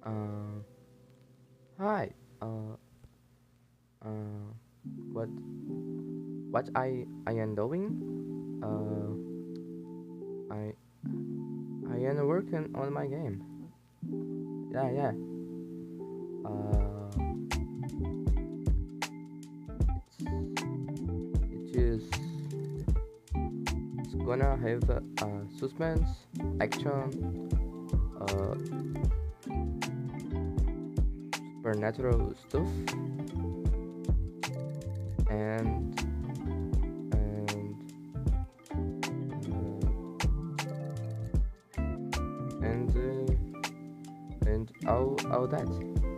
Uh, Hi. Uh, uh, what I am doing? Uh, I I am working on my game. Yeah, yeah. It's it is it's gonna have suspense, action, uh, supernatural stuff, and and uh, and all that.